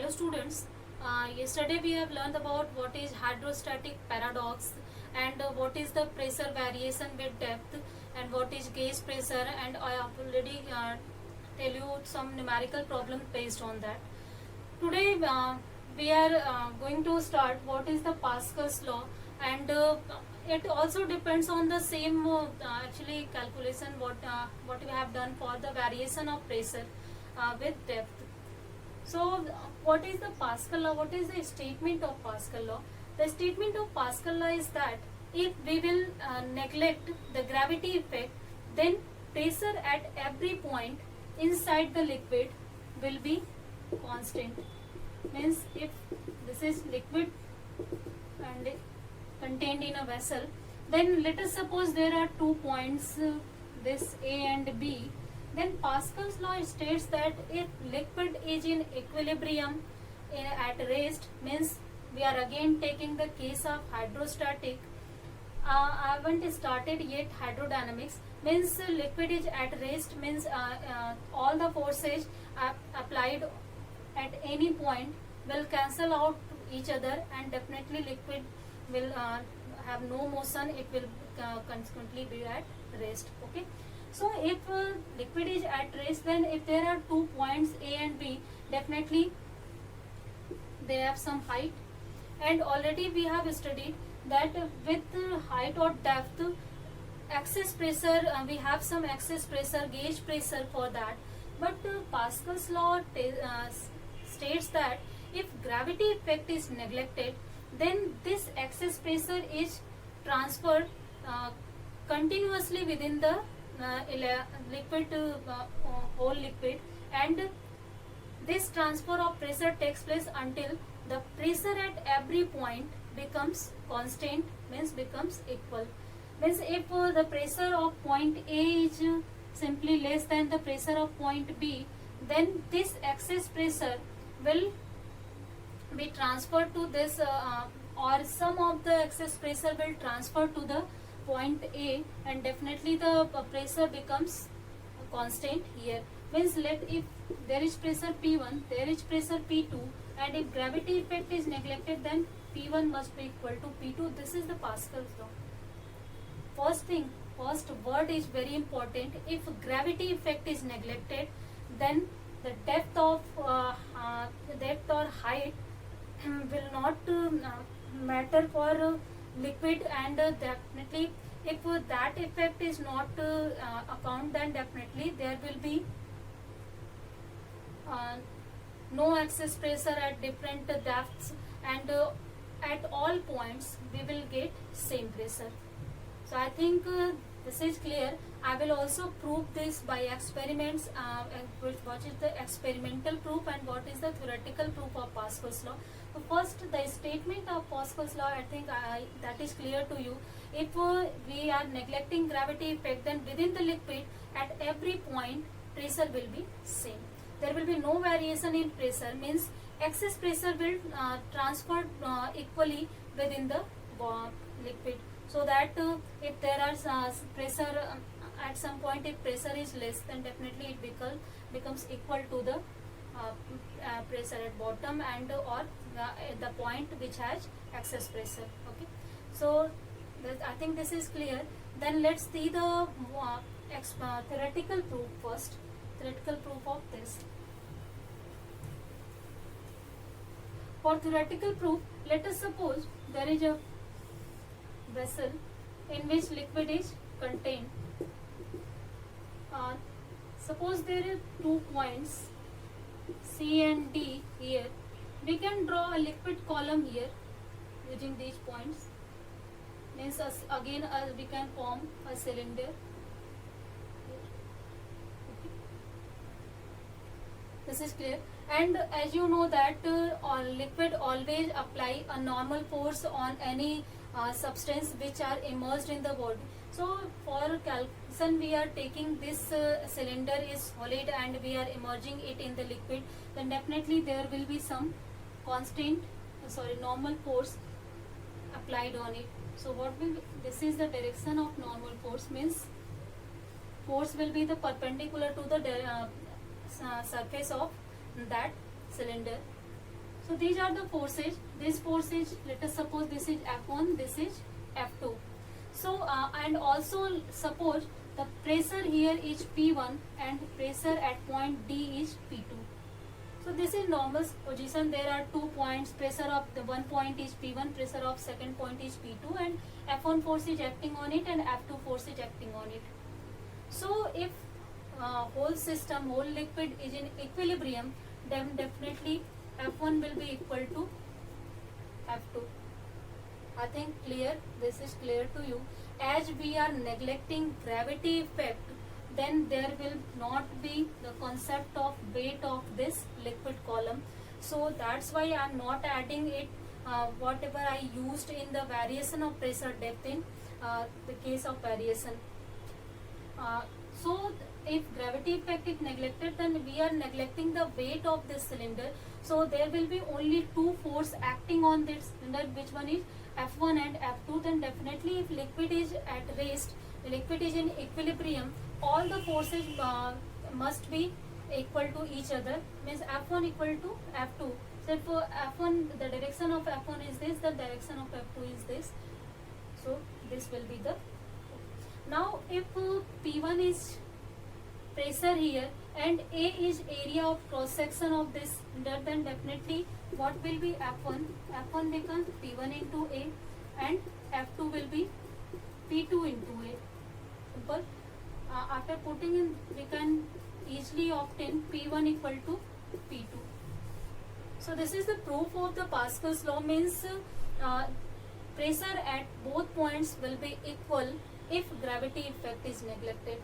Hello students, yesterday we have learned about what is hydrostatic paradox and what is the pressure variation with depth and what is gauge pressure, and I have already tell you some numerical problem based on that. Today we are going to start what is the Pascal's law, and it also depends on the same actually calculation what we have done for the variation of pressure with depth. So, what is the Pascal law? What is the statement of Pascal law? The statement of Pascal law is that if we will neglect the gravity effect, then pressure at every point inside the liquid will be constant. Means if this is liquid and contained in a vessel, then let us suppose there are 2 points, this A and B. Then Pascal's law states that if liquid is in equilibrium at rest, means we are again taking the case of hydrostatic. I haven't started yet hydrodynamics. Means liquid is at rest, means all the forces applied at any point will cancel out each other, and definitely liquid will have no motion. It will consequently be at rest. Okay. So if liquid is at rest, then if there are 2 points A and B, definitely they have some height, and already we have studied that with height or depth, excess pressure, we have some excess pressure, gauge pressure for that. But Pascal's law states that if gravity effect is neglected, then this excess pressure is transferred continuously within the liquid, whole liquid, and this transfer of pressure takes place until the pressure at every point becomes constant, means becomes equal. Means if the pressure of point A is simply less than the pressure of point B, then this excess pressure will be transferred to this or some of the excess pressure will transfer to the point A, and definitely the pressure becomes constant here. Means if there is pressure P1, there is pressure P2, and if gravity effect is neglected, then P1 must be equal to P2. This is the Pascal's law. First word is very important. If gravity effect is neglected, then the depth or height will not matter for liquid, and definitely if that effect is not account, then definitely there will be no excess pressure at different depths, and at all points we will get same pressure. So I think this is clear. I will also prove this by experiments. What is the experimental proof and what is the theoretical proof of Pascal's law? So first, the statement of Pascal's law, I think that is clear to you. If we are neglecting gravity effect, then within the liquid at every point pressure will be same. There will be no variation in pressure, means excess pressure will transfer equally within the liquid. So that if there are pressure at some point, if pressure is less, then definitely it becomes equal to the pressure at bottom and or the point which has excess pressure. Okay, so I think this is clear. Then let's see the theoretical proof first. Theoretical proof of this. For theoretical proof, let us suppose there is a vessel in which liquid is contained. Suppose there are 2 points C and D here. We can draw a liquid column here using these points. Means again we can form a cylinder. This is clear. And as you know that liquid always apply a normal force on any substance which are immersed in the body. So for calculation we are taking this cylinder is solid and we are immersing it in the liquid, then definitely there will be some normal force applied on it. So this is the direction of normal force, means force will be the perpendicular to the surface of that cylinder. So these are the forces. This force is, let us suppose this is F1, this is F2. So and also suppose the pressure here is P1 and pressure at point D is P2. So this is normal position. There are 2 points. Pressure of the one point is P1, pressure of second point is P2, and F1 force is acting on it and F2 force is acting on it. So if whole system, whole liquid is in equilibrium, then definitely F1 will be equal to F2. I think clear. This is clear to you. As we are neglecting gravity effect, then there will not be the concept of weight of this liquid column. So that's why I am not adding it, whatever I used in the variation of pressure depth in the case of variation. So if gravity effect is neglected, then we are neglecting the weight of this cylinder. So there will be only two force acting on this cylinder, which one is F1 and F2. Then definitely if liquid is at rest, liquid is in equilibrium, all the forces must be equal to each other, means F1 equal to F2. So for F1, the direction of F1 is this, the direction of F2 is this. So this will be the. Now if P1 is pressure here and A is area of cross section of this, then definitely what will be F1? F1 becomes P1 into A and F2 will be P2 into A. Simple. After putting in, we can easily obtain P1 equal to P2. So this is the proof of the Pascal's law, means pressure at both points will be equal if gravity effect is neglected.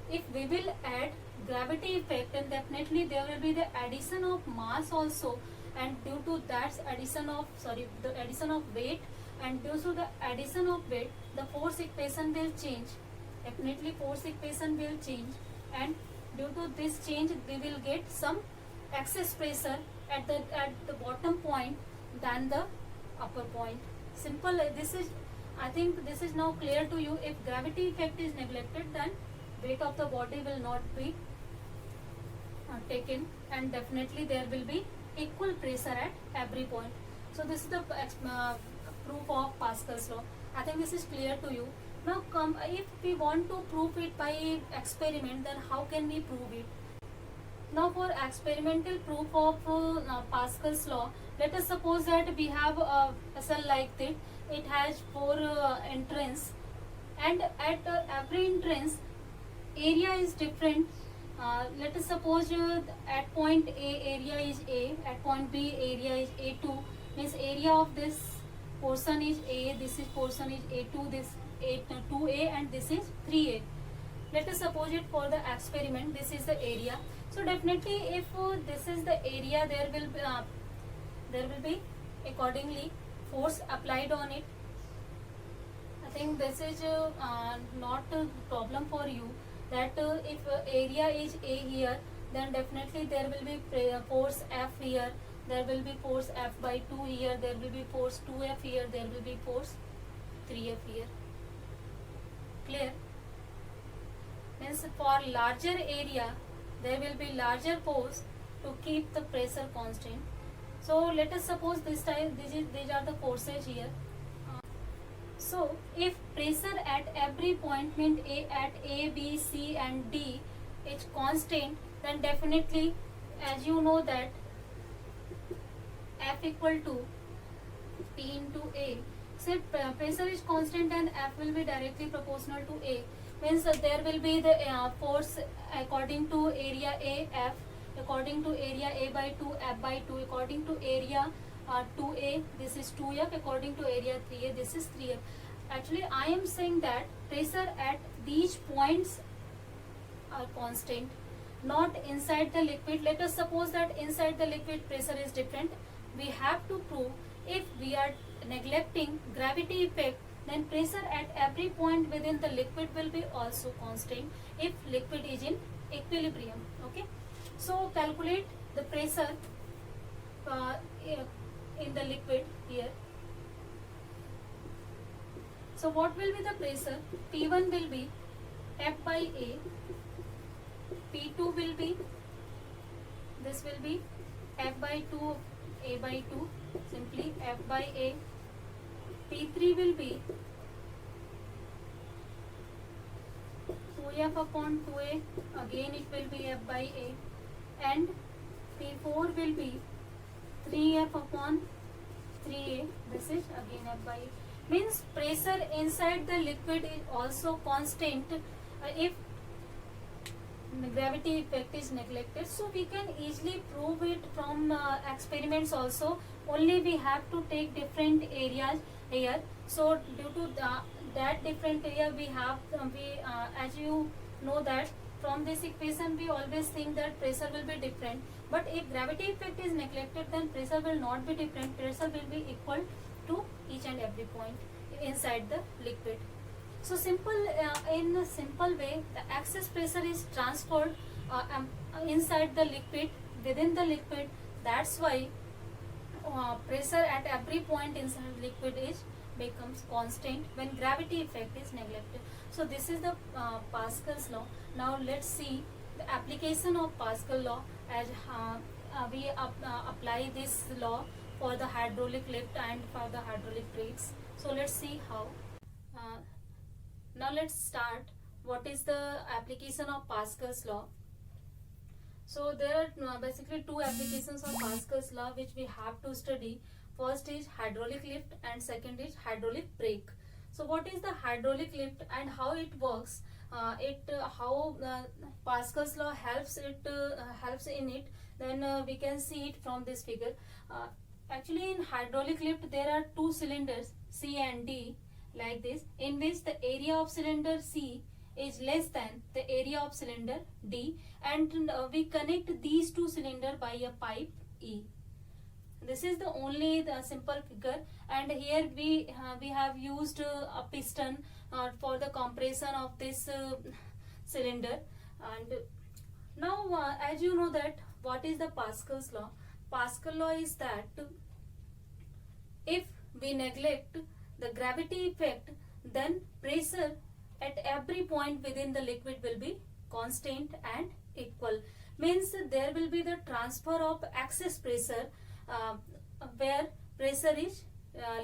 If we will add gravity effect, then definitely there will be the addition of mass also, and due to that addition of the addition of weight, and due to the addition of weight, the force equation will change. Definitely force equation will change, and due to this change we will get some excess pressure at the bottom point than the upper point. Simple. This is, I think this is now clear to you. If gravity effect is neglected, then weight of the body will not be taken, and definitely there will be equal pressure at every point. So this is the proof of Pascal's law. I think this is clear to you. Now come, if we want to prove it by experiment, then how can we prove it? Now for experimental proof of Pascal's law, let us suppose that we have a cell like this. It has 4 entrance, and at every entrance area is different. Let us suppose at point A area is A, at point B area is A2, means area of this portion is A, this is portion is A2, this 2A, and this is 3A. Let us suppose it for the experiment, this is the area. So definitely if this is the area, there will be accordingly force applied on it. I think this is not a problem for you, that if area is A here, then definitely there will be force F here, there will be force F by 2 here, there will be force 2F here, there will be force 3F here. Clear? Means for larger area there will be larger force to keep the pressure constant. So let us suppose these are the forces here. So if pressure at every point, means at A, B, C and D is constant, then definitely, as you know that F equal to P into A. So if pressure is constant and F will be directly proportional to A, means there will be the force according to area A, F, according to area A by 2, F by 2, according to area 2A, this is 2F, according to area 3A, this is 3F. Actually I am saying that pressure at these points are constant, not inside the liquid. Let us suppose that inside the liquid pressure is different. We have to prove, if we are neglecting gravity effect, then pressure at every point within the liquid will be also constant if liquid is in equilibrium. Okay, so calculate the pressure in the liquid here. So what will be the pressure? P1 will be F by A, P2 will be, this will be F by 2 A by 2, simply F by A. P3 will be 2F upon 2A, again it will be F by A, and P4 will be 3F upon 3A, this is again F by A. Means pressure inside the liquid is also constant if gravity effect is neglected. So we can easily prove it from experiments also, only we have to take different areas here. So due to that different area we have, as you know that from this equation we always think that pressure will be different, but if gravity effect is neglected then pressure will not be different, pressure will be equal to each and every point inside the liquid. So in a simple way, the excess pressure is transferred inside the liquid, within the liquid. That's why pressure at every point inside liquid is becomes constant when gravity effect is neglected. So this is the Pascal's law. Now let's see the application of Pascal law as we apply this law for the hydraulic lift and for the hydraulic brakes. So let's see how. Uh, Now let's start. What is the application of Pascal's law? So there are basically two applications of Pascal's law which we have to study. First is hydraulic lift and second is hydraulic brake. So what is the hydraulic lift and how it works? How Pascal's law helps in it. Then we can see it from this figure. Actually, in hydraulic lift there are two cylinders C and D, like this, in which the area of cylinder C is less than the area of cylinder D, and we connect these two cylinders by a pipe E. This is the only simple figure, and here we have used a piston for the compression of this cylinder. And now as you know that what is the Pascal's law? Pascal law is that if we neglect the gravity effect, then pressure at every point within the liquid will be constant and equal. Means there will be the transfer of excess pressure where pressure is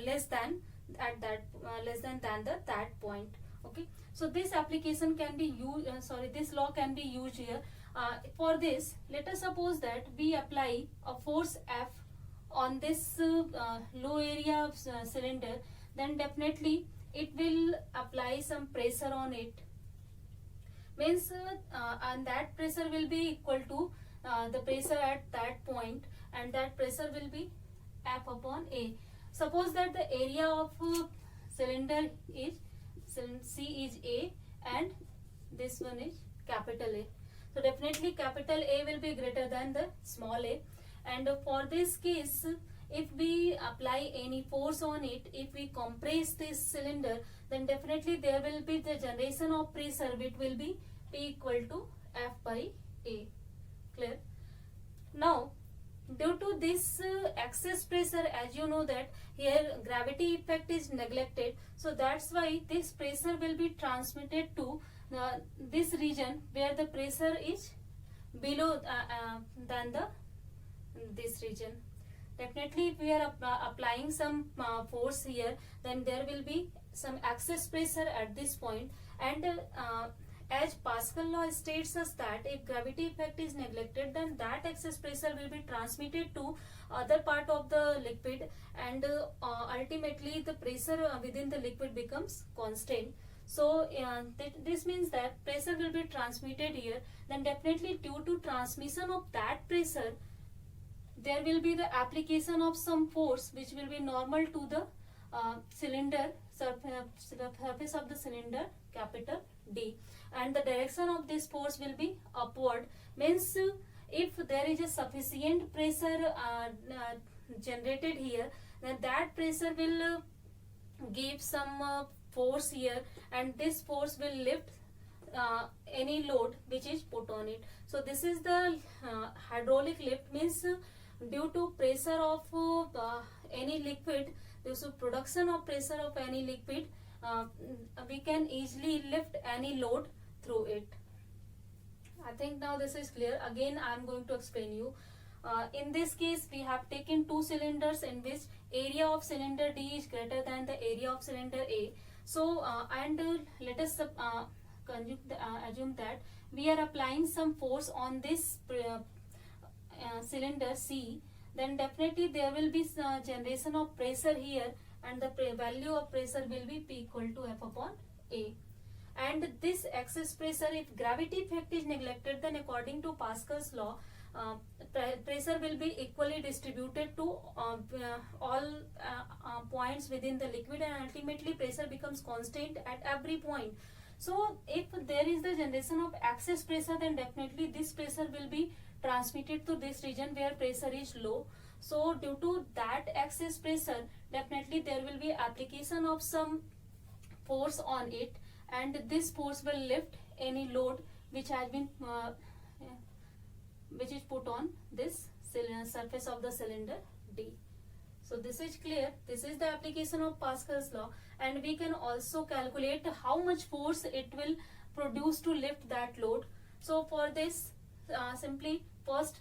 less than that point. Okay, so this application can be used, this law can be used here. For this, let us suppose that we apply a force F on this low area of cylinder, then definitely it will apply some pressure on it. Means and that pressure will be equal to the pressure at that point, and that pressure will be F upon A. Suppose that the area of cylinder is C is A and this one is capital A. So definitely capital A will be greater than the small a, and for this case, if we apply any force on it, if we compress this cylinder, then definitely there will be the generation of pressure which will be P equal to F by A. Clear? Now, due to this excess pressure, as you know that here gravity effect is neglected, so that's why this pressure will be transmitted to this region where the pressure is below than this region. Definitely if we are applying some force here, then there will be some excess pressure at this point, and as Pascal law states us that if gravity effect is neglected, then that excess pressure will be transmitted to other part of the liquid, and ultimately the pressure within the liquid becomes constant. So this means that pressure will be transmitted here, then definitely due to transmission of that pressure, there will be the application of some force which will be normal to the cylinder surface of the cylinder, capital D, and the direction of this force will be upward. Means if there is a sufficient pressure generated here, then that pressure will give some force here, and this force will lift any load which is put on it. So this is the hydraulic lift. Means due to pressure of any liquid, due to production of pressure of any liquid, we can easily lift any load through it. I think now this is clear. Again I am going to explain you. In this case, we have taken two cylinders in which area of cylinder D is greater than the area of cylinder A. So, let us assume that we are applying some force on this cylinder C. Then definitely there will be generation of pressure here, and the value of pressure will be P equal to F upon A. And this excess pressure, if gravity effect is neglected, then according to Pascal's law, pressure will be equally distributed to all points within the liquid, and ultimately pressure becomes constant at every point. So if there is the generation of excess pressure, then definitely this pressure will be transmitted to this region where pressure is low. So due to that excess pressure, definitely there will be application of some force on it, and this force will lift any load which has been which is put on this surface of the cylinder D. So this is clear. This is the application of Pascal's law, and we can also calculate how much force it will produce to lift that load. So for this, simply first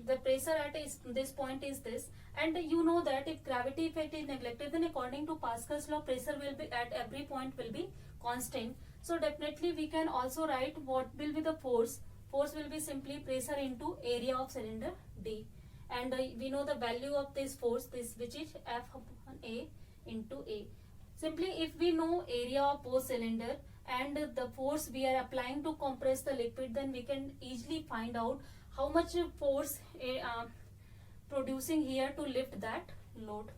the pressure at this point is this, and you know that if gravity effect is neglected, then according to Pascal's law, pressure will be at every point will be constant. So definitely we can also write what will be the force. Force will be simply pressure into area of cylinder D, and we know the value of this force, this which is F upon A into A. Simply if we know area of both cylinder and the force we are applying to compress the liquid, then we can easily find out how much force producing here to lift that load.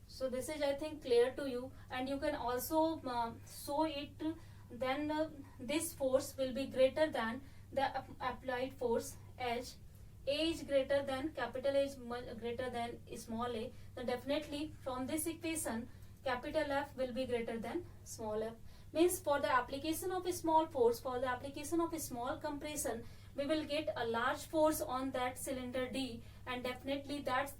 So this is, I think, clear to you, and you can also show it. Then this force will be greater than the applied force H. A is greater than capital H, greater than small a. So definitely from this equation, capital F will be greater than small f. Means for the application of a small force, for the application of a small compression, we will get a large force on that cylinder D, and definitely that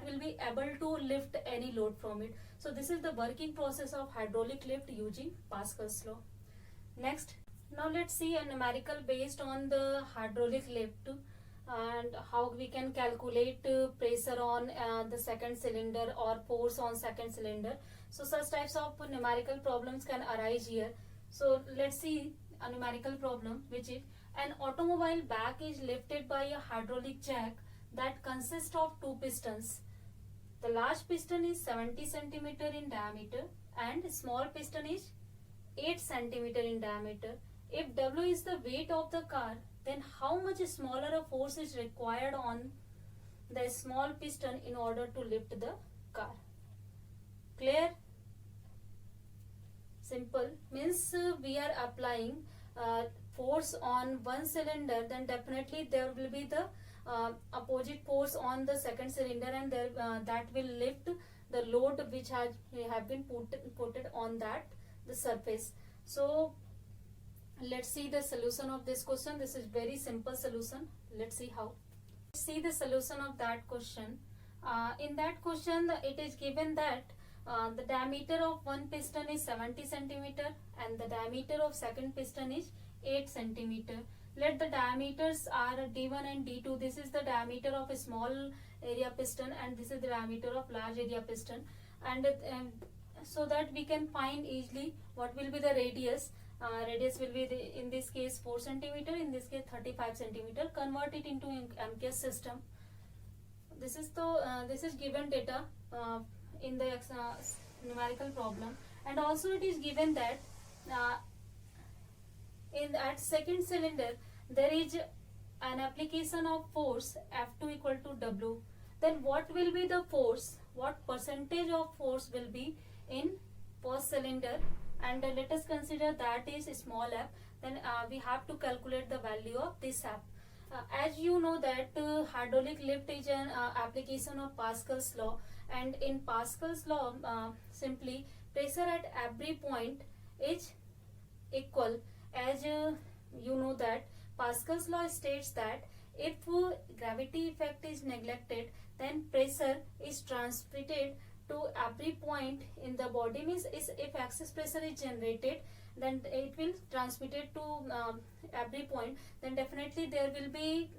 will be able to lift any load from it. So this is the working process of hydraulic lift using Pascal's law. Next, now let's see a numerical based on the hydraulic lift, and how we can calculate pressure on the second cylinder or force on second cylinder. So such types of numerical problems can arise here. So let's see a numerical problem, which is an automobile back is lifted by a hydraulic jack that consists of two pistons. The large piston is 70 cm in diameter and small piston is 8 cm in diameter. If W is the weight of the car, then how much smaller a force is required on the small piston in order to lift the car? Clear? Simple. Means we are applying force on one cylinder, then definitely there will be the opposite force on the second cylinder, and there, that will lift the load which have been put on that the surface. So let's see the solution of this question. This is very simple solution. Let's see how. Let's see the solution of that question. In that question, it is given that the diameter of one piston is 70 cm and the diameter of second piston is 8 cm. Let the diameters are D1 and D2. This is the diameter of a small area piston, and this is the diameter of large area piston, and so that we can find easily what will be the radius. Radius will be in this case 4 cm, in this case 35 cm. Convert it into MKS system. This is given data in the numerical problem, and also it is given that at second cylinder there is an application of force F2 equal to W. Then what will be the force? What percentage of force will be in first cylinder? And let us consider that is small f. Then we have to calculate the value of this f. As you know that hydraulic lift is an application of Pascal's law, and in Pascal's law simply pressure at every point is equal. As you know that Pascal's law states that if gravity effect is neglected, then pressure is transmitted to every point in the body. Means if excess pressure is generated, then it will transmit it to every point. Then definitely there will be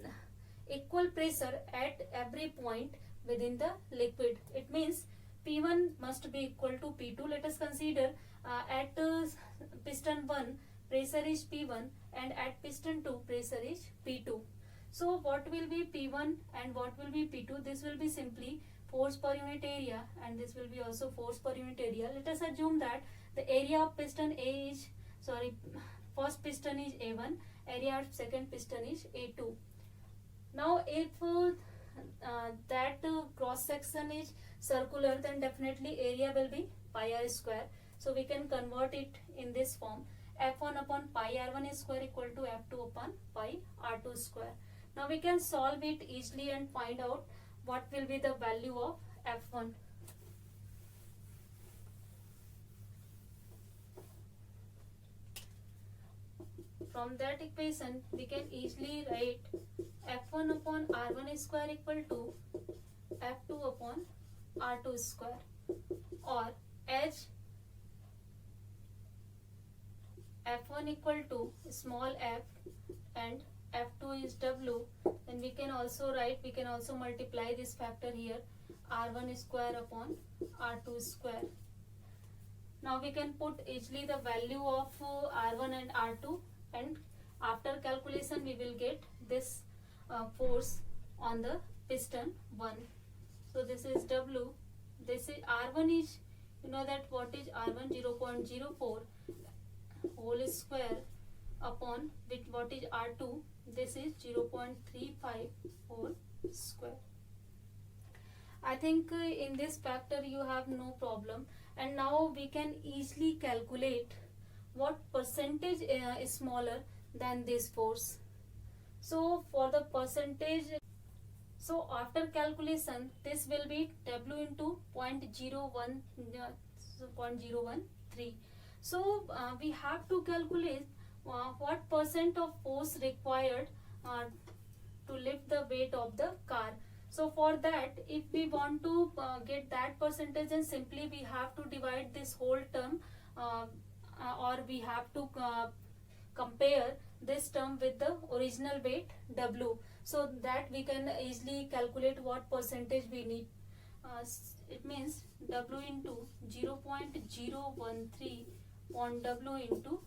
equal pressure at every point within the liquid. It means P1 must be equal to P2. Let us consider at piston 1 pressure is P1 and at piston 2 pressure is P2. So what will be P1 and what will be P2? This will be simply force per unit area and this will be also force per unit area. Let us assume that the area of piston A is, first piston is A1, area of second piston is A2. Now if that cross section is circular, then definitely area will be pi r square. So we can convert it in this form. F1 upon pi r1 square equal to F2 upon pi r2 square. Now we can solve it easily and find out what will be the value of F1. From that equation, we can easily write F1 upon R1 square equal to F2 upon R2 square, or as F1 equal to small f and F2 is W, then we can also multiply this factor here, R1 square upon R2 square. Now we can put easily the value of R1 and R2, and after calculation we will get this force on the piston 1. So this is W, this is R1 is, you know that what is R1, 0.04 whole square upon with what is R2, this is 0.35 whole square. I think in this factor you have no problem, and now we can easily calculate what percentage is smaller than this force. So for the percentage, so after calculation this will be W into 0.013. So we have to calculate what percent of force required to lift the weight of the car. So for that, if we want to get that percentage, then simply we have to divide this whole term or we have to compare this term with the original weight W, so that we can easily calculate what percentage we need. It means W into 0.013 on W into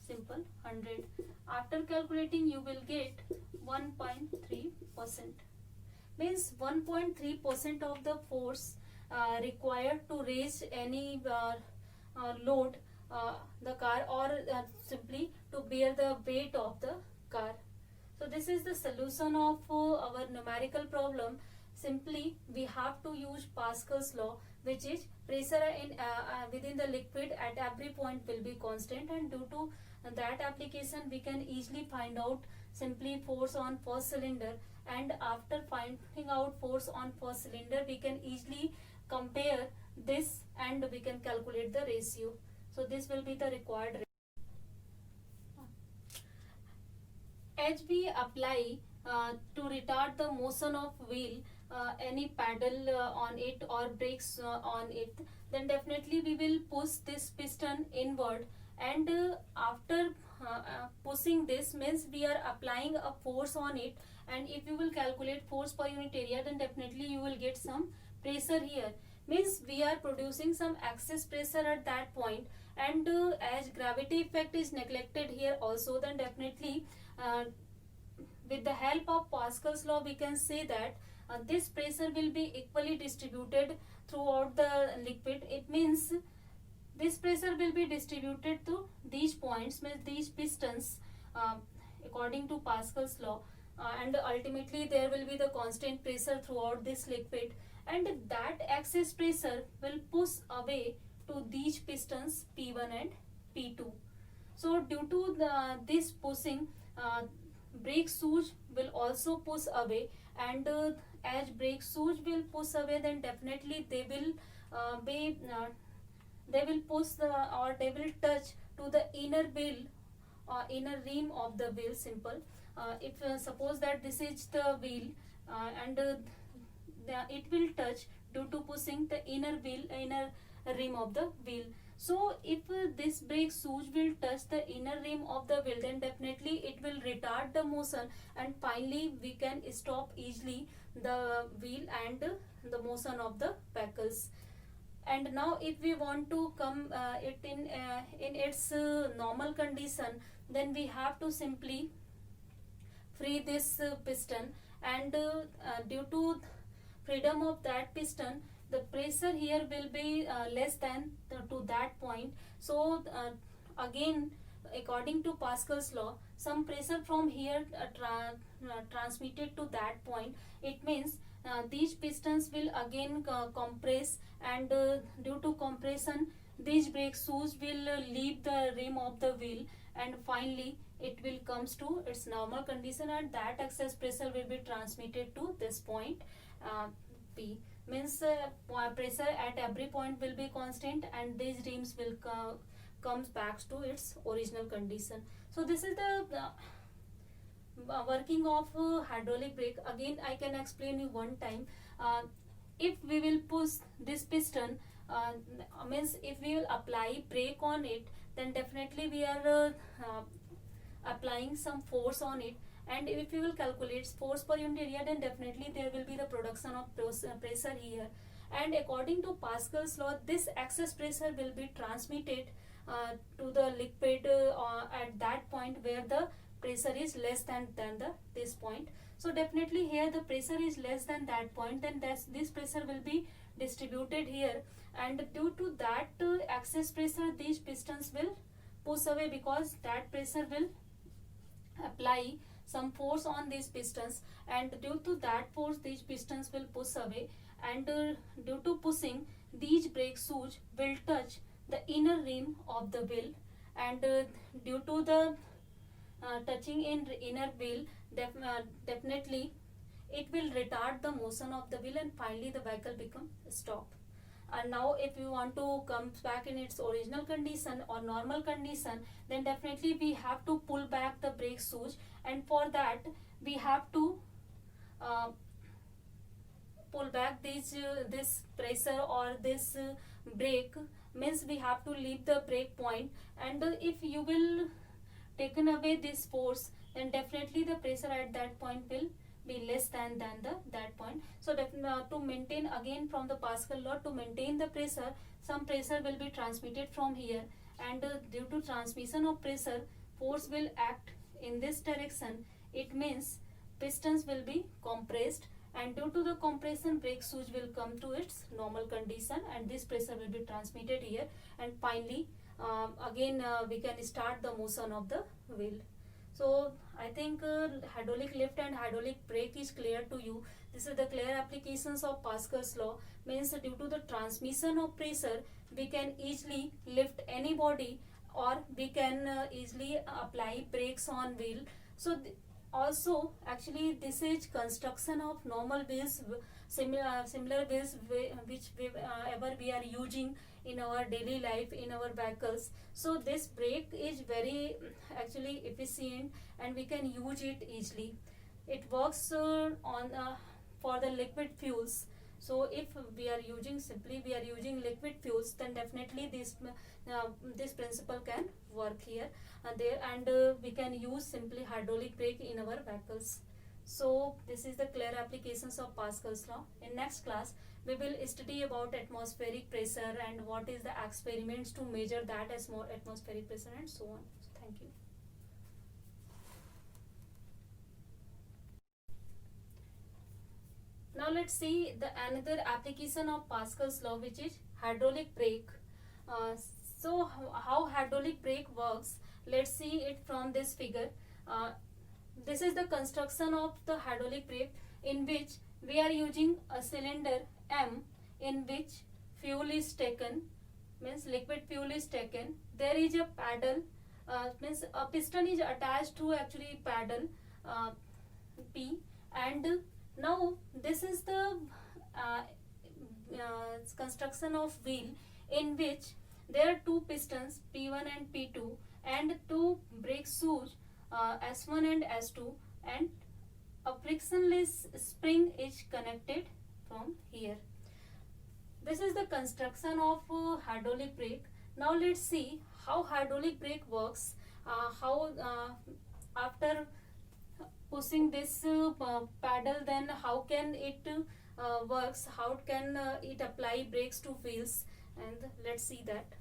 simple 100. After calculating you will get 1.3%. Means 1.3% of the force required to raise any load the car, or simply to bear the weight of the car. So this is the solution of our numerical problem. Simply we have to use Pascal's law, which is pressure in within the liquid at every point will be constant, and due to that application we can easily find out simply force on first cylinder, and after finding out force on first cylinder we can easily compare this and we can calculate the ratio. So this will be the required ratio. As we apply to retard the motion of wheel any paddle on it or brakes on it, then definitely we will push this piston inward, and after pushing this means we are applying a force on it, and if you will calculate force per unit area, then definitely you will get some pressure here. Means we are producing some excess pressure at that point, and as gravity effect is neglected here also, then definitely with the help of Pascal's law we can say that this pressure will be equally distributed throughout the liquid. It means this pressure will be distributed to these points, means these pistons according to Pascal's law, and ultimately there will be the constant pressure throughout this liquid, and that excess pressure will push away to these pistons P1 and P2. So due to this pushing, brake shoes will also push away, and as brake shoes will push away, then definitely they will they will push or they will touch to the inner wheel, inner rim of the wheel. Simple. If suppose that this is the wheel and it will touch due to pushing the inner rim of the wheel. So if this brake shoes will touch the inner rim of the wheel, then definitely it will retard the motion, and finally we can stop easily the wheel and the motion of the vehicles. And now if we want to come it in its normal condition, then we have to simply free this piston, and due to freedom of that piston, the pressure here will be less than to that point. So again, according to Pascal's law, some pressure from here transmitted to that point. It means these pistons will again compress, and due to compression these brake shoes will leave the rim of the wheel, and finally it will comes to its normal condition, and that excess pressure will be transmitted to this point P. Means pressure at every point will be constant, and these rims will comes back to its original condition. So this is the working of hydraulic brake. Again I can explain you one time. If we will push this piston, means if we will apply brake on it, then definitely we are applying some force on it, and if we will calculate force per unit area, then definitely there will be the production of pressure here. And according to Pascal's law, this excess pressure will be transmitted to the liquid at that point where the pressure is less than the this point. So definitely here the pressure is less than that point, then this pressure will be distributed here, and due to that excess pressure these pistons will push away, because that pressure will apply some force on these pistons, and due to that force these pistons will push away, and due to pushing these brake shoes will touch the inner rim of the wheel, and due to the touching in inner wheel, definitely it will retard the motion of the wheel, and finally the vehicle become stop. And now if you want to come back in its original condition or normal condition, then definitely we have to pull back the brake shoes, and for that we have to uh, pull back this pressure or this brake. Means we have to leave the brake point, and if you will taken away this force, then definitely the pressure at that point will be less than the that point. So to maintain, again from the Pascal law, to maintain the pressure, some pressure will be transmitted from here, and due to transmission of pressure, force will act in this direction. It means pistons will be compressed, and due to the compression brake shoes will come to its normal condition, and this pressure will be transmitted here, and finally again we can start the motion of the wheel. So I think hydraulic lift and hydraulic brake is clear to you. This is the clear applications of Pascal's law. Means due to the transmission of pressure, we can easily lift any body, or we can easily apply brakes on wheel. So also actually this is construction of normal wheels, similar wheels which ever we are using in our daily life in our vehicles. So this brake is very actually efficient, and we can use it easily. It works on for the liquid fuels. So if we are using liquid fuels, then definitely this principle can work here and there, and we can use simply hydraulic brake in our vehicles. So this is the clear applications of Pascal's law. In next class we will study about atmospheric pressure and what is the experiments to measure that as more atmospheric pressure and so on. So thank you. Now let's see the another application of Pascal's law, which is hydraulic brake. Uh, so how hydraulic brake works? Let's see it from this figure. This is the construction of the hydraulic brake, in which we are using a cylinder M in which fuel is taken, means liquid fuel is taken. There is a paddle, means a piston is attached to actually paddle P, and now this is the construction of wheel, in which there are two pistons P1 and P2 and two brake shoes S1 and S2, and a frictionless spring is connected from here. This is the construction of hydraulic brake. Now let's see how hydraulic brake works. How after pushing this paddle, then how can it works? How can it apply brakes to wheels? And let's see that.